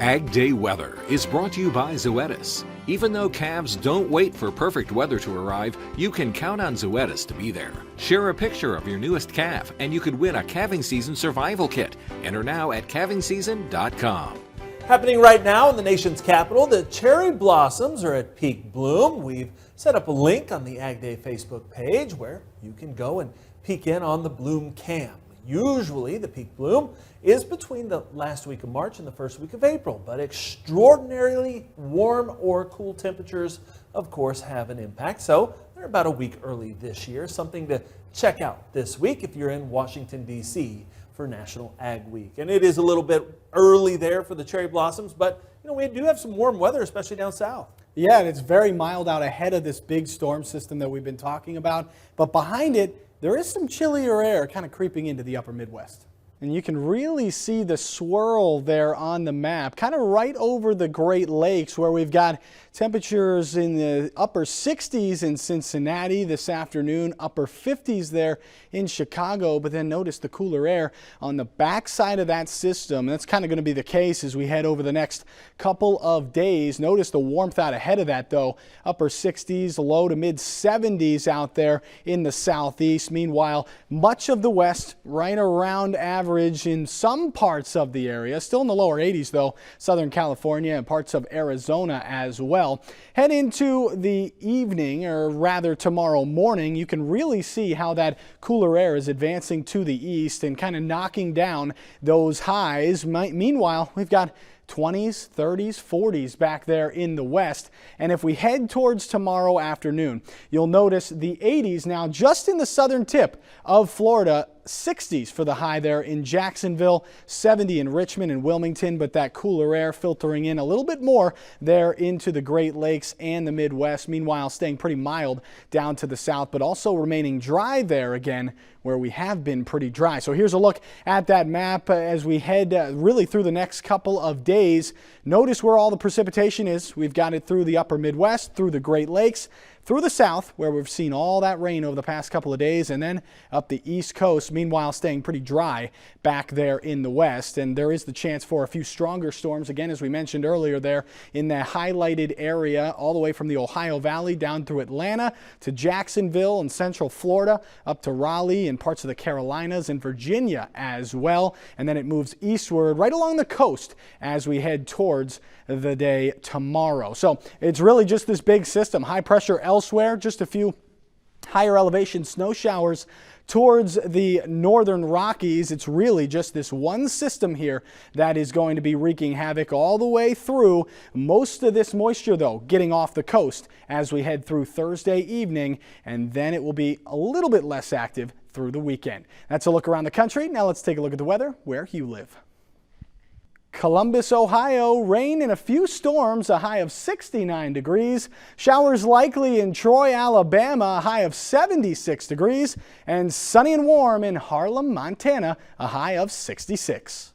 AgDay Weather is brought to you by Zoetis. Even though calves don't wait for perfect weather to arrive, you can count on Zoetis to be there. Share a picture of your newest calf and you could win a calving season survival kit. Enter now at calvingseason.com. Happening right now in the nation's capital, the cherry blossoms are at peak bloom. We've set up a link on the AgDay Facebook page where you can go and peek in on the bloom cam. Usually the peak bloom is between the last week of March and the first week of April, but extraordinarily warm or cool temperatures, of course, have an impact. So they're about a week early this year, something to check out this week if you're in Washington, D.C. for National Ag Week. And it is a little bit early there for the cherry blossoms, but we do have some warm weather, especially down south. Yeah, and it's very mild out ahead of this big storm system that we've been talking about, but behind it, there is some chillier air kind of creeping into the upper Midwest. And you can really see the swirl there on the map, kind of right over the Great Lakes, where we've got temperatures in the upper 60s in Cincinnati this afternoon, upper 50s there in Chicago. But then notice the cooler air on the backside of that system. That's kind of going to be the case as we head over the next couple of days. Notice the warmth out ahead of that, though. Upper 60s, low to mid 70s out there in the southeast. Meanwhile, much of the west right around average in some parts of the area. Still in the lower 80s, though, Southern California and parts of Arizona as well. Head into the evening, or rather tomorrow morning, you can really see how that cooler air is advancing to the east and kind of knocking down those highs. Meanwhile, we've got 20s, 30s, 40s back there in the west. And if we head towards tomorrow afternoon, you'll notice the 80s now just in the southern tip of Florida. 60s for the high there in Jacksonville, 70 in Richmond and Wilmington, but that cooler air filtering in a little bit more there into the Great Lakes and the Midwest. Meanwhile, staying pretty mild down to the south, but also remaining dry there again where we have been pretty dry. So here's a look at that map as we head really through the next couple of days. Notice where all the precipitation is. We've got it through the upper Midwest, through the Great Lakes, through the south, where we've seen all that rain over the past couple of days, and then up the east coast, meanwhile staying pretty dry back there in the west. And there is the chance for a few stronger storms, again, as we mentioned earlier there, in the highlighted area, all the way from the Ohio Valley down through Atlanta to Jacksonville and central Florida, up to Raleigh and parts of the Carolinas and Virginia as well. And then it moves eastward right along the coast as we head towards the day tomorrow. So it's really just this big system, high pressure elsewhere, just a few higher elevation snow showers towards the northern Rockies. It's really just this one system here that is going to be wreaking havoc all the way through. Most of this moisture, though, getting off the coast as we head through Thursday evening, and then it will be a little bit less active through the weekend. That's a look around the country. Now let's take a look at the weather where you live. Columbus, Ohio, rain and a few storms, a high of 69 degrees. Showers likely in Troy, Alabama, a high of 76 degrees. And sunny and warm in Harlem, Montana, a high of 66.